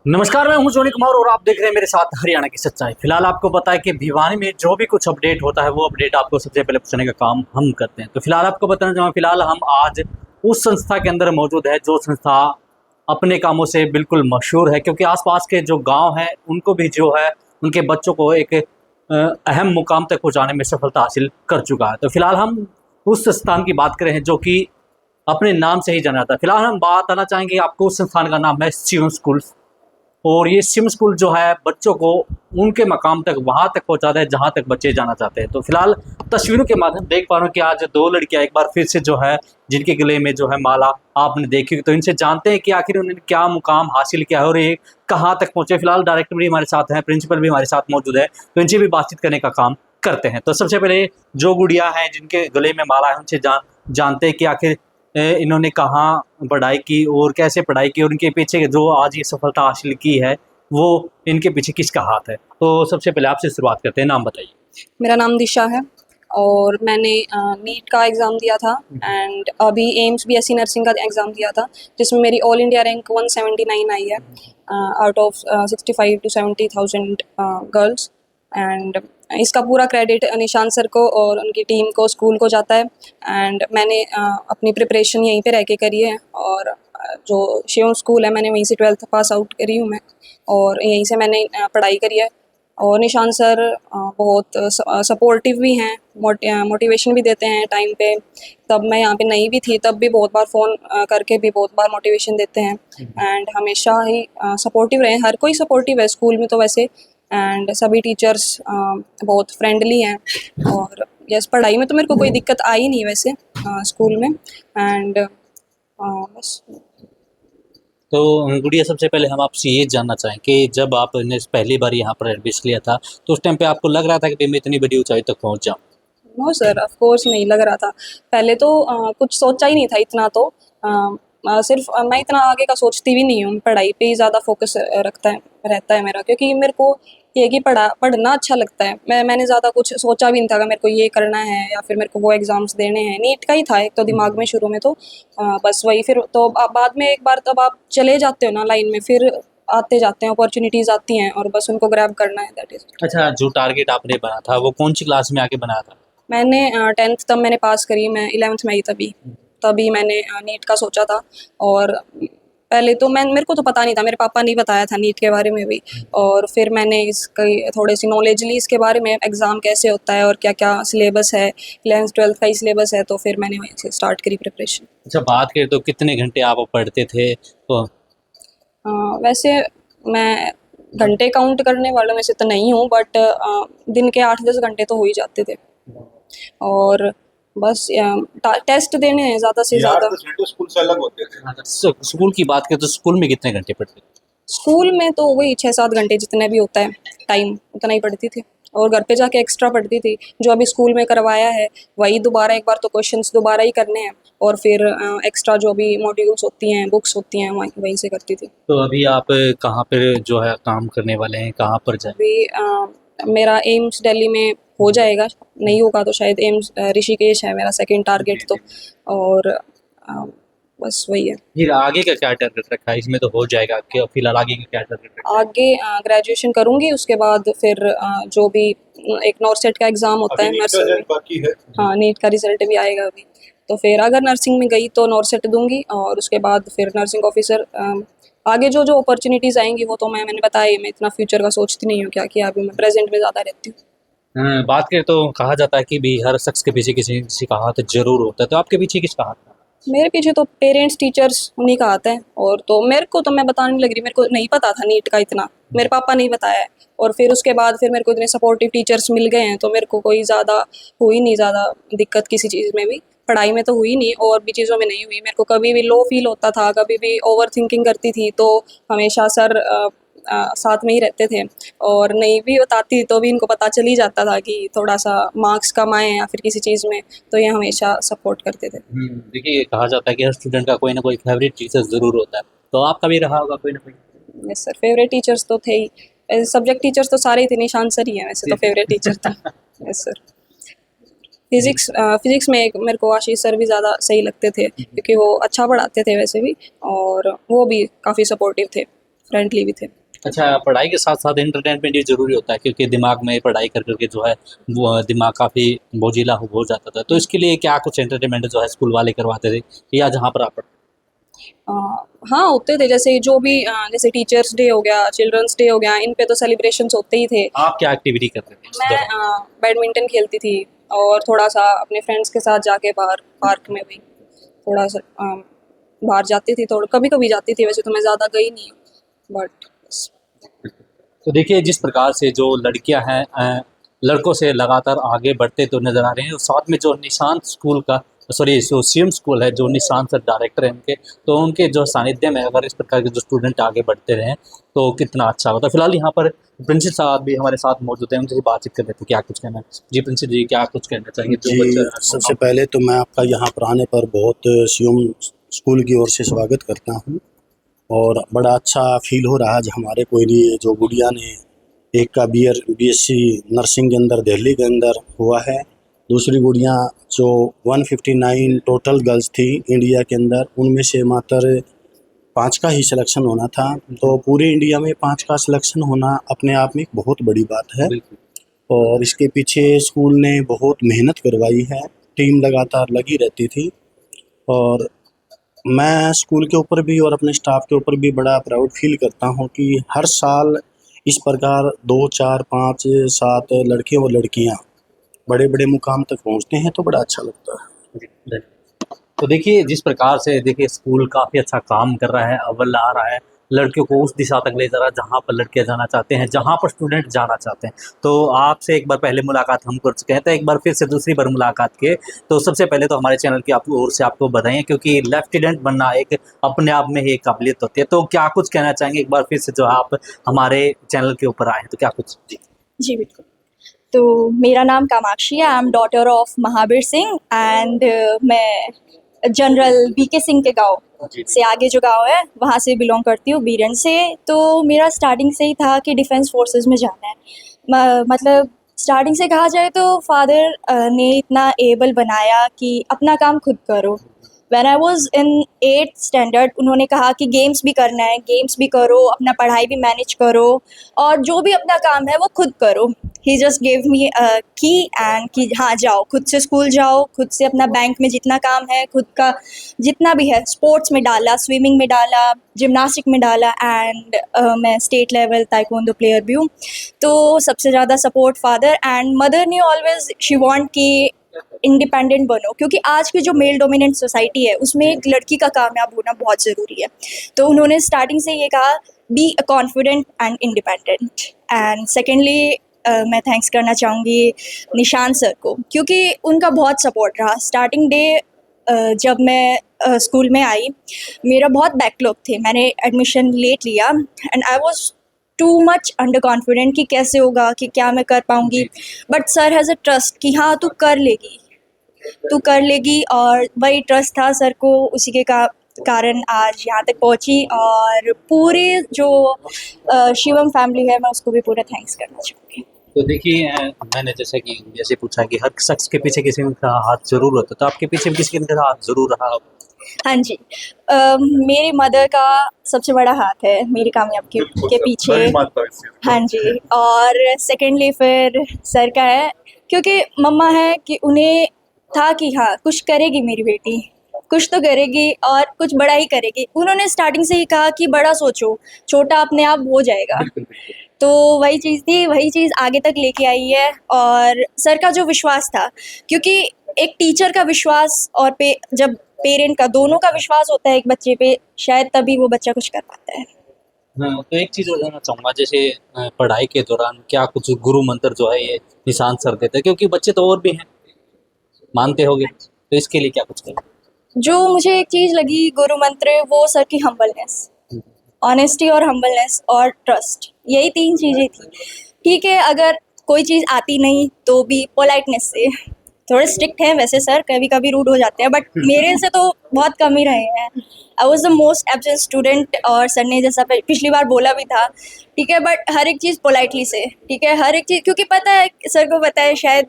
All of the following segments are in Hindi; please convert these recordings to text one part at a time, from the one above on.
नमस्कार, मैं हूं जोनी कुमार और आप देख रहे हैं मेरे साथ हरियाणा की सच्चाई। फिलहाल आपको पता है कि भिवानी में जो भी कुछ अपडेट होता है वो अपडेट आपको सबसे पहले पूछने का काम हम करते हैं। तो फिलहाल आपको बताना चाहूँगा, फिलहाल हम आज उस संस्था के अंदर मौजूद है जो संस्था अपने कामों से बिल्कुल मशहूर है, क्योंकि आसपास के जो गांव हैं उनको भी जो है उनके बच्चों को एक अहम मुकाम तक पहुँचाने में सफलता हासिल कर चुका है। तो फिलहाल हम उस संस्थान की बात करें हैं जो कि अपने नाम से ही जाना जाता है। फिलहाल हम बात आना चाहेंगे, आपको उस संस्थान का नाम है शिवम स्कूल। और ये सिम स्कूल जो है बच्चों को उनके मकाम तक वहाँ तक पहुँचाता है जहाँ तक बच्चे जाना चाहते हैं। तो फिलहाल तस्वीरों के माध्यम देख पा रहे हो कि आज दो लड़कियाँ एक बार फिर से जो है जिनके गले में जो है माला आपने देखी, तो इनसे जानते हैं कि आखिर उन्होंने क्या मुकाम हासिल किया है और ये कहाँ तक पहुँचे। फिलहाल डायरेक्टर भी हमारे साथ हैं, प्रिंसिपल भी हमारे साथ मौजूद है, तो इनसे भी बातचीत करने का काम करते हैं। तो सबसे पहले जो गुड़िया हैं जिनके गले में माला है उनसे जानते हैं कि आखिर इन्होंने कहाँ पढ़ाई की और कैसे पढ़ाई की और उनके पीछे जो आज ये सफलता हासिल की है वो इनके पीछे किसका हाथ है। तो सबसे पहले आपसे शुरुआत करते हैं, नाम बताइए। मेरा नाम दिशा है और मैंने नीट का एग्ज़ाम दिया था एंड अभी एम्स बीएससी नर्सिंग का एग्ज़ाम दिया था, जिसमें मेरी ऑल इंडिया रैंक 179 आई है out of 65 to 70,000 girls. And इसका पूरा क्रेडिट निशान सर को और उनकी टीम को, स्कूल को जाता है। एंड मैंने अपनी प्रिपरेशन यहीं पे रह के करी है और जो शिवम स्कूल है मैंने वहीं से 12th पास आउट करी हूँ मैं, और यहीं से मैंने पढ़ाई करी है। और निशान सर बहुत सपोर्टिव भी हैं, मोटिवेशन भी देते हैं टाइम पे। तब मैं यहाँ पे नई भी थी, तब भी बहुत बार फ़ोन करके भी बहुत बार मोटिवेशन देते हैं एंड हमेशा ही सपोर्टिव रहे। हर कोई सपोर्टिव है स्कूल में तो वैसे, एंड सभी टीचर्स बहुत फ्रेंडली हैं। और यस, पढ़ाई में तो मेरे को कोई दिक्कत आई नहीं वैसे स्कूल में। एंड बस। तो गुड़िया, सबसे पहले हम आपसे ये जानना चाहें कि जब आपने पहली बार यहाँ पर एडमिशन लिया था तो उस टाइम पे आपको लग रहा था कि मैं इतनी बड़ी ऊंचाई तक पहुँच जाऊँ? नो सर, ऑफ कोर्स नहीं लग रहा था। पहले तो कुछ सोचा ही नहीं था इतना तो। सिर्फ मैं इतना आगे का सोचती भी नहीं हूँ, पढ़ाई पे ही ज़्यादा फोकस रहता है मेरा, क्योंकि मेरे को ये कि पढ़ना अच्छा लगता है। मैंने ज़्यादा कुछ सोचा भी नहीं था कि मेरे को ये करना है या फिर मेरे को वो एग्ज़ाम्स देने हैं। नीट का ही था एक तो दिमाग में शुरू में तो बस वही। फिर तो बाद में एक बार तब आप चले जाते हो ना लाइन में, फिर आते जाते हैं, अपॉर्चुनिटीज़ आती हैं और बस उनको ग्रैब करना है, दैट इज़। अच्छा, जो टारगेट आपने बना था वो कौन सी क्लास में आके बनाया था? मैंने 10th तब मैंने पास करी, मैं 11th में आई तभी। तभी मैंने नीट का सोचा था। और पहले तो मेरे को तो पता नहीं था, मेरे पापा ने बताया था नीट के बारे में भी। और फिर मैंने इसकी थोड़ी सी नॉलेज ली इसके बारे में, एग्ज़ाम कैसे होता है और क्या क्या सिलेबस है, 11th 12th का ही सिलेबस है। तो फिर मैंने वहीं से स्टार्ट करी प्रिपरेशन। अच्छा, बात करें तो कितने घंटे आप पढ़ते थे? तो वैसे मैं घंटे काउंट करने वालों में से तो नहीं हूँ, बट दिन के 8-10 घंटे तो हो ही जाते थे। और बस टेस्ट देने हैं ज़्यादा से ज़्यादा। 8-10 घंटे स्कूल से अलग होते थे। स्कूल की बात करें तो स्कूल में कितने घंटे पढ़ते थे? स्कूल में तो वही 6-7 घंटे जितने भी होता है टाइम, उतना ही पढ़ती थी। और घर पे जाके एक्स्ट्रा पढ़ती थी, जो अभी स्कूल में करवाया है वही दोबारा एक बार तो क्वेश्चंस दोबारा ही करने हैं, और फिर एक्स्ट्रा जो भी मॉड्यूल्स होती हैं, बुक्स होती हैं, वहीं से करती थी। तो अभी आप कहाँ पे जो है काम करने वाले हैं, कहाँ पर जाए? अभी मेरा एम्स दिल्ली में हो जाएगा, नहीं होगा तो शायद एम्स ऋषिकेश है मेरा सेकंड टारगेट तो। और बस वही है। फिर आगे का क्या टारगेट रखा है? इसमें तो हो जाएगा, क्या फिलहाल आगे का क्या टारगेट रखा है? आगे ग्रेजुएशन करूँगी, उसके बाद फिर जो भी एक नॉर्सेट का एग्ज़ाम होता है अभी नीट का नर्सिंग में। रिजल्ट बाकी है। हाँ, नीट का रिजल्ट भी आएगा अभी। तो फिर अगर नर्सिंग में गई तो नॉर्सेट दूंगी, और उसके बाद फिर नर्सिंग ऑफिसर। आगे जो जो अपॉर्चुनिटीज़ आएंगी वो तो मैंने बताया ही, मैं इतना फ्यूचर का सोचती नहीं हूँ क्या किया, अभी मैं प्रेजेंट में ज़्यादा रहती हूँ। बात करें तो कहा जाता है कि भी हर शख्स के पीछे किसी किसी का हाथ जरूर होता है, तो आपके पीछे किसका हाथ था? मेरे पीछे तो पेरेंट्स, टीचर्स, उन्हीं का आता है। और तो मेरे को तो, मैं बताने नहीं लग रही, मेरे को नहीं पता था नीट का इतना, मेरे पापा ने ही बताया है। और फिर उसके बाद फिर मेरे को इतने सपोर्टिव टीचर्स मिल गए हैं, तो मेरे को कोई ज़्यादा हुई नहीं, ज़्यादा दिक्कत किसी चीज़ में भी, पढ़ाई में तो हुई नहीं और भी चीज़ों में नहीं हुई। मेरे को कभी भी लो फील होता था, कभी भी ओवर थिंकिंग करती थी, तो हमेशा सर साथ में ही रहते थे। और नहीं भी बताती तो भी इनको पता चल ही जाता था कि थोड़ा सा मार्क्स कम आए या फिर किसी चीज़ में, तो ये हमेशा सपोर्ट करते थे। देखिए, कहा जाता है कि हर स्टूडेंट का कोई ना कोई फेवरेट टीचर जरूर होता है, तो आपका भी रहा होगा कोई ना कोई? यस सर, फेवरेट टीचर्स तो थे ही। सब्जेक्ट टीचर्स तो सारे ही थे, निशान सर ही हैं वैसे तो फेवरेट टीचर तो। Yes sir. फिजिक्स में एक मेरे को आशीष सर भी ज़्यादा सही लगते थे, क्योंकि वो अच्छा पढ़ाते थे वैसे भी, और वो भी काफ़ी सपोर्टिव थे। फ्रेंडली भी थे। अच्छा, पढ़ाई के साथ साथ एंटरटेनमेंट भी ज़रूरी होता है, क्योंकि दिमाग में पढ़ाई कर कर के जो है वो दिमाग काफ़ी बोझिला हो जाता था। तो इसके लिए क्या कुछ एंटरटेनमेंट जो है स्कूल वाले करवाते थे या जहाँ पर आप पढ़ते अ, हाँ होते थे, जैसे जो भी जैसे टीचर्स डे हो गया, चिल्ड्रंस डे हो गया, इन पे तो सेलिब्रेशंस होते ही थे। आप क्या एक्टिविटी करते थे इस मैं दौरान? बैडमिंटन खेलती थी और थोड़ा सा अपने फ्रेंड्स के साथ जाके बाहर पार्क में भी थोड़ा सा बाहर जाती थी, थोड़ा कभी कभी जाती थी, वैसे तो मैं ज़्यादा गई नहीं हूँ बट। तो देखिए, जिस प्रकार से जो लड़कियां हैं लड़कों से लगातार आगे बढ़ते तो नज़र आ रहे हैं, और साथ में जो निशांत स्कूल का, सॉरी, जो सीएम स्कूल है, जो निशांत सर डायरेक्टर हैं उनके, तो उनके जो सानिध्य में अगर इस प्रकार के जो स्टूडेंट आगे बढ़ते रहें तो कितना अच्छा होता है। फिलहाल यहाँ पर प्रिंसिपल साहब भी हमारे साथ मौजूद हैं, उनसे बातचीत कर रहे थे, क्या कुछ कहना है जी प्रिंसिपल जी, क्या कुछ कहना चाहिए जो जी, बच्चा सबसे पहले तो मैं आपका यहाँ पर आने पर बहुत सीएम स्कूल की ओर से स्वागत करता हूँ, और बड़ा अच्छा फील हो रहा है आज हमारे कोई नहीं जो गुड़िया ने एक का बीएससी नर्सिंग के अंदर दिल्ली के अंदर हुआ है, दूसरी गुड़िया जो 159 टोटल गर्ल्स थी इंडिया के अंदर, उनमें से मात्र 5 का ही सिलेक्शन होना था। तो पूरे इंडिया में 5 का सिलेक्शन होना अपने आप में एक बहुत बड़ी बात है, बिल्कुल। और इसके पीछे स्कूल ने बहुत मेहनत करवाई है, टीम लगातार लगी रहती थी, और मैं स्कूल के ऊपर भी और अपने स्टाफ के ऊपर भी बड़ा प्राउड फील करता हूँ कि हर साल इस प्रकार 2, 4, 5, 7 लड़के और लड़कियाँ बड़े बड़े मुकाम तक पहुँचते हैं, तो बड़ा अच्छा लगता है। जी। तो देखिए, जिस प्रकार से देखिए स्कूल काफ़ी अच्छा काम कर रहा है, अव्वल आ रहा है, लड़कियों को उस दिशा तक ले जा रहा है जहाँ पर लड़कियाँ जाना चाहते हैं, जहाँ पर स्टूडेंट जाना चाहते हैं। तो आपसे एक बार पहले मुलाकात हम कर चुके हैं, तो एक बार फिर से दूसरी बार मुलाकात किए। तो सबसे पहले तो हमारे चैनल की आप ओर से आपको बधाई, क्योंकि लेफ्टिनेंट बनना एक अपने आप में ही एक काबिलियत होती है। तो क्या कुछ कहना चाहेंगे एक बार फिर से, जो आप हमारे चैनल के ऊपर आए हैं, तो क्या कुछ? जी। जी बिल्कुल। तो मेरा नाम कामाक्षी है, I am daughter of Mahavir Singh and मैं जनरल बीके सिंह के गांव जी। से आगे जो गांव है वहाँ से बिलोंग करती हूँ, बीरन से। तो मेरा स्टार्टिंग से ही था कि डिफेंस फोर्सेस में जाना है। मतलब स्टार्टिंग से कहा जाए तो फादर ने इतना एबल बनाया कि अपना काम खुद करो। When I was in 8th standard उन्होंने कहा कि गेम्स भी करना है, गेम्स भी करो, अपना पढ़ाई भी मैनेज करो, और जो भी अपना काम है वो खुद करो। ही जस्ट गेव मी की एंड कि हाँ जाओ, खुद से स्कूल जाओ, खुद से अपना बैंक में जितना काम है, खुद का जितना भी है, स्पोर्ट्स में डाला, स्विमिंग में डाला, जिम्नास्टिक में डाला, एंड मैं स्टेट लेवल ताइक्वांडो प्लेयर भी हूँ। तो सबसे ज़्यादा सपोर्ट फादर एंड मदर ने ऑलवेज शी वांट कि इंडिपेंडेंट बनो, क्योंकि आज की जो मेल डोमिनेंट सोसाइटी है उसमें एक लड़की का कामयाब होना बहुत ज़रूरी है। तो उन्होंने स्टार्टिंग से ये कहा, be confident and independent. And secondly मैं थैंक्स करना चाहूँगी निशान सर को, क्योंकि उनका बहुत सपोर्ट रहा। स्टार्टिंग डे जब मैं स्कूल में आई, मेरा बहुत बैकलॉग थे, मैंने एडमिशन लेट लिया and I was too much under confident कि कैसे होगा, कि क्या मैं कर पाऊँगी। But sir has a trust कि हाँ तू कर लेगी, तू कर लेगी, और वही ट्रस्ट था सर को, उसी के कारण आज यहाँ तक पहुँची। और पूरे जो शिवम फैमिली है, मैं उसको भी पूरा थैंक्स करना चाहूँगी। तो देखिए, मैंने जैसे पूछा कि हर शख्स के पीछे किसी का हाथ ज़रूर होता है, तो आपके पीछे भी किसी का हाथ ज़रूर रहा होगा। हाँ जी, मेरी मदर का सबसे बड़ा हाथ है मेरी कामयाबी के पीछे। मैं भी मानता हूँ इस चीज़ को। हाँ जी, और सेकेंडली फिर सर का है, क्योंकि मम्मा है कि उन्हें था कि हाँ कुछ करेगी मेरी बेटी, कुछ तो करेगी और कुछ बड़ा ही करेगी। उन्होंने स्टार्टिंग से ही कहा कि बड़ा सोचो, छोटा अपने आप हो जाएगा। तो वही चीज़ थी, वही चीज़ आगे तक लेके आई है। और सर का जो विश्वास था, क्योंकि एक टीचर का विश्वास और जब पेरेंट का, दोनों का विश्वास होता है एक बच्चे पे, शायद तभी वो बच्चा कुछ कर पाता है। हाँ, तो एक चीज़ और जानना चाहूँगा, जैसे पढ़ाई के दौरान क्या कुछ गुरु मंत्र जो है ये निशांत सर देते हैं, क्योंकि बच्चे तो और भी हैं, मानते होंगे, तो इसके लिए क्या कुछ करें? जो मुझे एक चीज़ लगी गुरु मंत्र, वो सर की हम्बलनेस, ऑनेस्टी और हम्बलनेस और ट्रस्ट, यही 3 चीज़ें थी। ठीक है, अगर कोई चीज़ आती नहीं तो भी पोलाइटनेस से, थोड़े स्ट्रिक्ट हैं वैसे सर, कभी कभी रूड हो जाते हैं, बट मेरे से तो बहुत कम ही रहे हैं। I was the most absent student, और सर ने जैसा पिछली बार बोला भी था, ठीक है, बट हर एक चीज़ पोलाइटली से, ठीक है, हर एक चीज़, क्योंकि पता है सर को पता है शायद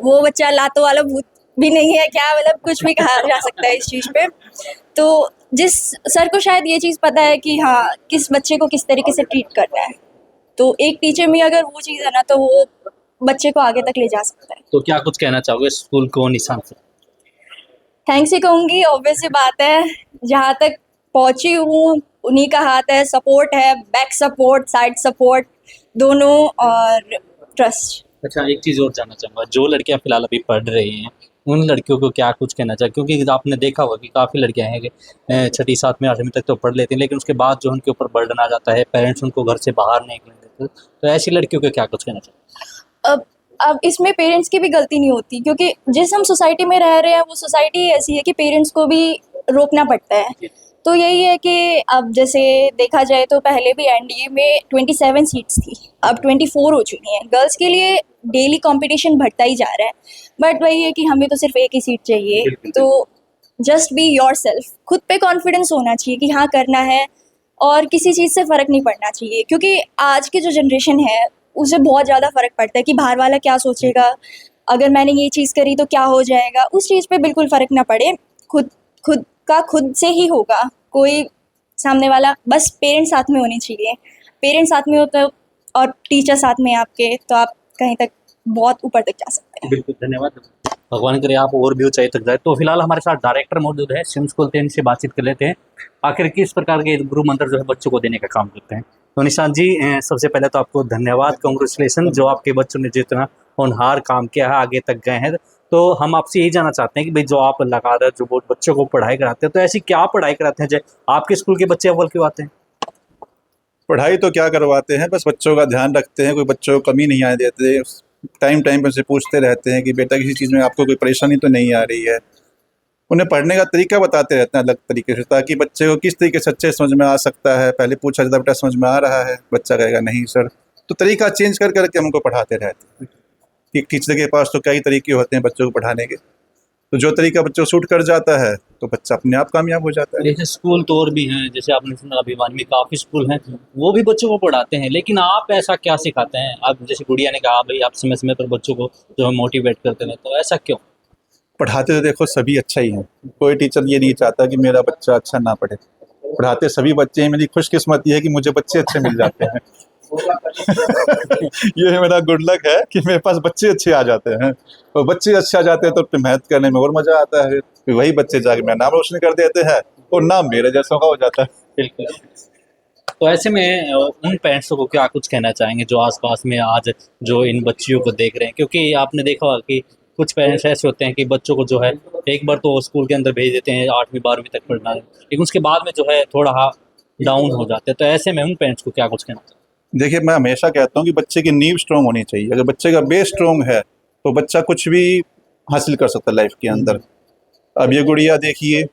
वो बच्चा लातों वाला भूत भी नहीं है क्या, मतलब कुछ भी कहा जा सकता है इस चीज़ पे। तो जिस सर को शायद ये चीज़ पता है कि हाँ किस बच्चे को किस तरीके से ट्रीट करना है, तो एक टीचर में अगर वो चीज़ है ना तो वो बच्चे को आगे तक ले जा सकता है। तो क्या कुछ कहना चाहोगे स्कूल को निशान से? थैंक्स ही कहूँगी, ऑब्वियस सी बात है, जहाँ तक पहुँची हूँ उन्हीं का हाथ है, सपोर्ट है, बैक सपोर्ट, साइड सपोर्ट दोनों, और ट्रस्ट। अच्छा, एक चीज़ और जानना चाहूँगा, जो लड़कियां फिलहाल अभी पढ़ रही हैं उन लड़कियों को क्या कुछ कहना चाहिए? क्योंकि आपने देखा होगा कि काफ़ी लड़कियां हैं कि 6ठी 7वीं 8वीं तक तो पढ़ लेती हैं, लेकिन उसके बाद जो उनके ऊपर बर्डन आ जाता है, पेरेंट्स उनको घर से बाहर नहीं निकलने देते, तो ऐसी लड़कियों को क्या कुछ कहना चाहिए? अब इसमें पेरेंट्स की भी गलती नहीं होती, क्योंकि जिस हम सोसाइटी में रह रहे हैं वो सोसाइटी ऐसी है कि पेरेंट्स को भी रोकना पड़ता है। तो यही है कि अब जैसे देखा जाए तो पहले भी एनडीए में 27 सीट्स थी, अब 24 हो चुकी हैं। गर्ल्स के लिए डेली कंपटीशन बढ़ता ही जा रहा है, बट वही है कि हमें तो सिर्फ एक ही सीट चाहिए। तो जस्ट बी योरसेल्फ, खुद पे कॉन्फिडेंस होना चाहिए कि हाँ करना है, और किसी चीज़ से फ़र्क नहीं पड़ना चाहिए, क्योंकि आज की जो जनरेशन है उसे बहुत ज़्यादा फ़र्क पड़ता है कि बाहर वाला क्या सोचेगा, अगर मैंने ये चीज़ करी तो क्या हो जाएगा। उस चीज़ पे बिल्कुल फ़र्क ना पड़े, खुद खुद का खुद से ही होगा, कोई सामने वाला, बस पेरेंट्स साथ में होने चाहिए। पेरेंट्स साथ में हो तो, और टीचर साथ में आपके, तो आप कहीं तक बहुत ऊपर तक जा सकते हैं। बिल्कुल, धन्यवाद। भगवान करे आप और भी ऊंचाई तक जाए। तो फिलहाल हमारे साथ डायरेक्टर मौजूद है शिव स्कूल, तो इनसे बातचीत कर लेते हैं आखिर किस प्रकार के गुरु मंत्र जो है बच्चों को देने का काम करते हैं। तो निशांत जी, सबसे पहले तो आपको धन्यवाद, कांग्रेचुलेसन, जो आपके बच्चों ने जितना होनहार काम किया है, आगे तक गए हैं। तो हम आपसे यही जानना चाहते हैं कि भाई जो आप लगातार जो बच्चों को पढ़ाई कराते हैं, तो ऐसी क्या पढ़ाई कराते हैं जो आपके स्कूल के बच्चे अव्वल क्यों आते हैं? पढ़ाई तो क्या करवाते हैं, बस बच्चों का ध्यान रखते हैं, कोई बच्चों को कमी नहीं आने देते। टाइम टाइम पर से पूछते रहते हैं कि बेटा किसी चीज़ में आपको कोई परेशानी तो नहीं आ रही है। उन्हें पढ़ने का तरीका बताते रहते हैं अलग तरीके से, ताकि बच्चे को किस तरीके से अच्छे समझ में आ सकता है। पहले पूछा जाता बेटा समझ में आ रहा है, बच्चा कहेगा नहीं सर। तो तरीका चेंज कर करके हम उनको पढ़ाते रहते हैं कि टीचर के पास तो कई तरीके होते हैं बच्चों को पढ़ाने के, तो जो तरीका बच्चों को सूट कर जाता है तो बच्चा अपने आप कामयाब हो जाता है। जैसे स्कूल तो और भी हैं, जैसे आपने सुना अभिमानी में काफ़ी स्कूल हैं, वो भी बच्चों को पढ़ाते हैं, लेकिन आप ऐसा क्या सिखाते हैं? आप जैसे गुड़िया ने कहा भाई आप समय समय पर बच्चों को जो है मोटिवेट करते हैं, तो ऐसा क्यों? पढ़ाते तो देखो सभी अच्छा ही हैं, कोई टीचर ये नहीं चाहता कि मेरा बच्चा अच्छा ना पढ़े। पढ़ाते सभी बच्चे हैं। मेरी खुशकिस्मती है कि मुझे बच्चे अच्छे मिल जाते हैं। ये मेरा गुड लक है कि मेरे पास बच्चे अच्छे आ जाते हैं, और बच्चे अच्छे आ जाते हैं तो फिर मेहनत करने में और मजा आता है। फिर वही बच्चे जाके मेरा नाम रोशन कर देते हैं और नाम मेरे जैसा का हो जाता है। बिल्कुल। तो ऐसे में उन पेरेंट्स को क्या कुछ कहना चाहेंगे जो आसपास में आज जो इन बच्चियों को देख रहे हैं? क्योंकि आपने देखा होगा कि कुछ पेरेंट्स ऐसे होते हैं कि बच्चों को जो है एक बार तो स्कूल के अंदर भेज देते हैं 8वीं 12वीं तक पढ़ना है, लेकिन उसके बाद में जो है थोड़ा डाउन हो जाते हैं। तो ऐसे में उन पेरेंट्स को क्या कुछ कहना चाहिए? देखिए, मैं हमेशा कहता हूँ कि बच्चे की नींव स्ट्रॉन्ग होनी चाहिए। अगर बच्चे का बेस स्ट्रॉन्ग है तो बच्चा कुछ भी हासिल कर सकता है लाइफ के अंदर। अब ये गुड़िया देखिए,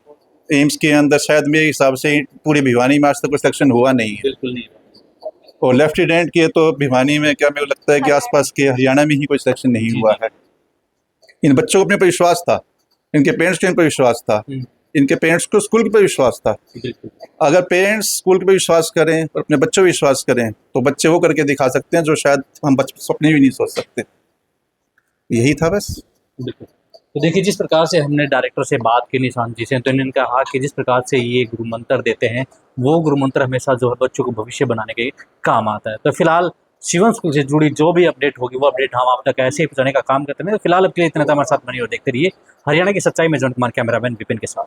एम्स के अंदर शायद मेरे हिसाब से पूरी भिवानी में आज तक कोई सिलेक्शन हुआ नहीं है, बिल्कुल नहीं। और लेफ्टिनेंट के तो भिवानी में क्या, मेरे को लगता है कि आसपास के हरियाणा में ही कोई सिलेक्शन नहीं हुआ है। इन बच्चों को अपने पर विश्वास था, इनके पेरेंट्स को इन पर विश्वास था, इनके पेरेंट्स को स्कूल पर विश्वास था। अगर पेरेंट्स स्कूल पे विश्वास करें और अपने बच्चों पे विश्वास करें तो बच्चे वो करके दिखा सकते हैं जो शायद हम सपने भी नहीं सोच सकते। यही था बस। बिल्कुल। तो देखिए, जिस प्रकार से हमने डायरेक्टर से बात की निशांत जी से, तो इन्होंने कहा कि जिस प्रकार से ये गुरु मंत्र देते हैं वो गुरु मंत्र हमेशा जो है बच्चों को भविष्य बनाने के काम आता है। तो फिलहाल शिवम स्कूल से जुड़ी जो भी अपडेट होगी वो अपडेट हम आप तक ऐसे ही पहुंचाने का काम करते हैं। तो फिलहाल अब के लिए इतना था, हमारे साथ बनी और देखते रहिए हरियाणा की सच्चाई में। जॉन कुमार, कैमरामैन विपिन के साथ।